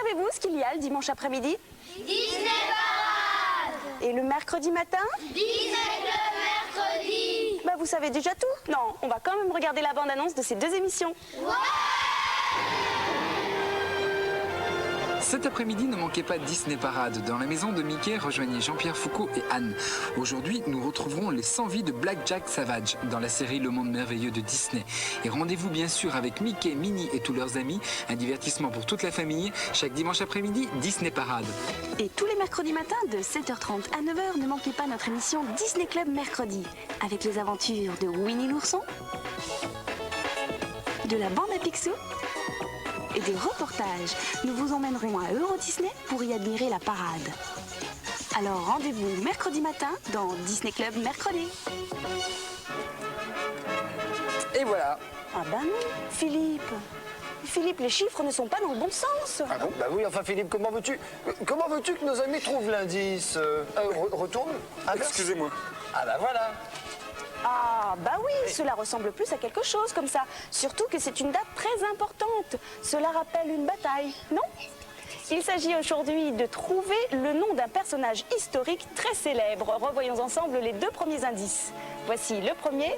savez-vous ce qu'il y a le dimanche après-midi? Disney Parade. Et le mercredi matin? Disney le mercredi. Bah vous savez déjà tout. Non, on va quand même regarder la bande-annonce de ces deux émissions. Ouais. Cet après-midi, ne manquez pas Disney Parade. Dans la maison de Mickey, rejoignez Jean-Pierre Foucault et Anne. Aujourd'hui, nous retrouverons les 100 vies de Black Jack Savage dans la série Le Monde Merveilleux de Disney. Et rendez-vous bien sûr avec Mickey, Minnie et tous leurs amis. Un divertissement pour toute la famille. Chaque dimanche après-midi, Disney Parade. Et tous les mercredis matins de 7h30 à 9h, ne manquez pas notre émission Disney Club Mercredi. Avec les aventures de Winnie l'ourson, de la bande à Picsou et des reportages. Nous vous emmènerons à Euro Disney pour y admirer la parade. Alors rendez-vous mercredi matin dans Disney Club Mercredi. Et voilà. Ah bah non, Philippe. Philippe, les chiffres ne sont pas dans le bon sens. Ah bon? Bah oui, enfin Philippe, comment veux-tu que nos amis trouvent l'indice? Retourne. Excusez-moi. Ah bah voilà. Ah bah oui, cela ressemble plus à quelque chose comme ça. Surtout que c'est une date très importante. Cela rappelle une bataille, non? Il s'agit aujourd'hui de trouver le nom d'un personnage historique très célèbre. Revoyons ensemble les deux premiers indices. Voici le premier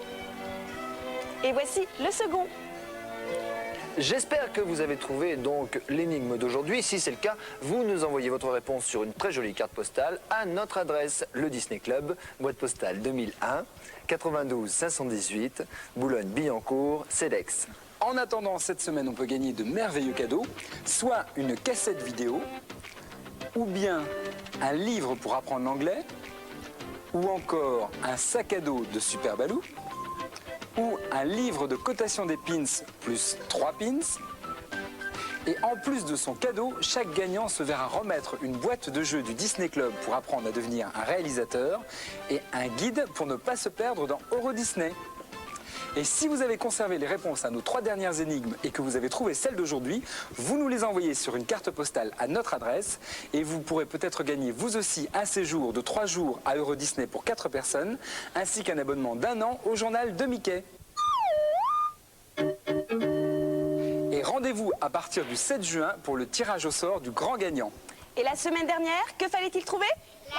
et voici le second. J'espère que vous avez trouvé donc l'énigme d'aujourd'hui. Si c'est le cas, vous nous envoyez votre réponse sur une très jolie carte postale à notre adresse, le Disney Club, boîte postale 2001, 92 518, Boulogne-Billancourt, CEDEX. En attendant, cette semaine, on peut gagner de merveilleux cadeaux, soit une cassette vidéo, ou bien un livre pour apprendre l'anglais, ou encore un sac à dos de Super Balou, ou un livre de cotation des pins plus 3 pins. Et en plus de son cadeau, chaque gagnant se verra remettre une boîte de jeux du Disney Club pour apprendre à devenir un réalisateur et un guide pour ne pas se perdre dans Euro Disney. Et si vous avez conservé les réponses à nos 3 dernières énigmes et que vous avez trouvé celle d'aujourd'hui, vous nous les envoyez sur une carte postale à notre adresse et vous pourrez peut-être gagner vous aussi un séjour de 3 jours à Euro Disney pour 4 personnes, ainsi qu'un abonnement d'1 an au journal de Mickey. Et rendez-vous à partir du 7 juin pour le tirage au sort du grand gagnant. Et la semaine dernière, que fallait-il trouver? La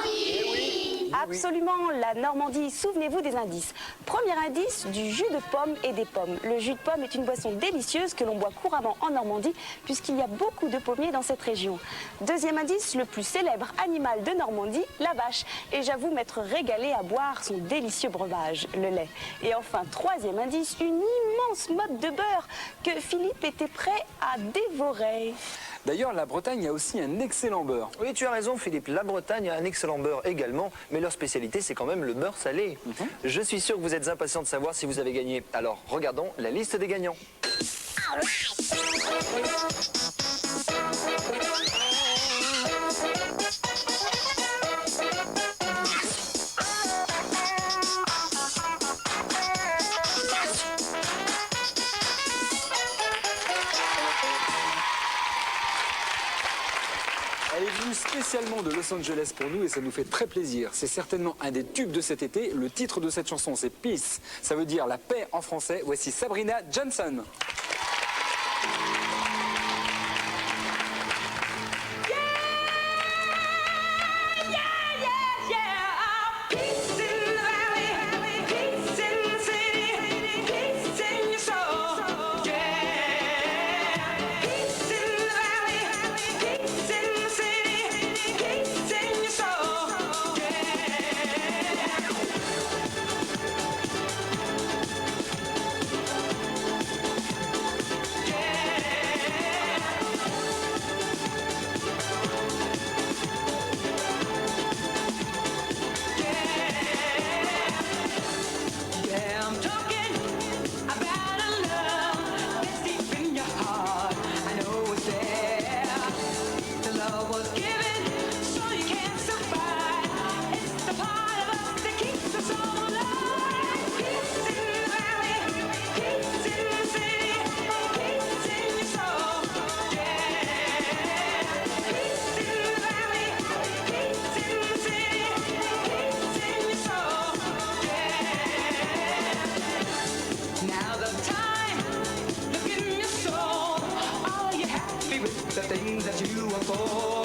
Normandie. Absolument, la Normandie. Souvenez-vous des indices. Premier indice, du jus de pomme et des pommes. Le jus de pomme est une boisson délicieuse que l'on boit couramment en Normandie puisqu'il y a beaucoup de pommiers dans cette région. Deuxième indice, le plus célèbre animal de Normandie, la vache. Et j'avoue m'être régalée à boire son délicieux breuvage, le lait. Et enfin, troisième indice, une immense motte de beurre que Philippe était prêt à dévorer. D'ailleurs, la Bretagne a aussi un excellent beurre. Oui, tu as raison Philippe, la Bretagne a un excellent beurre également, mais leur spécialité c'est quand même le beurre salé. Je suis sûr que vous êtes impatient de savoir si vous avez gagné. Alors, regardons la liste des gagnants. Elle est venue spécialement de Los Angeles pour nous et ça nous fait très plaisir. C'est certainement un des tubes de cet été. Le titre de cette chanson, c'est Peace. Ça veut dire la paix en français. Voici Sabrina Johnson. you are born.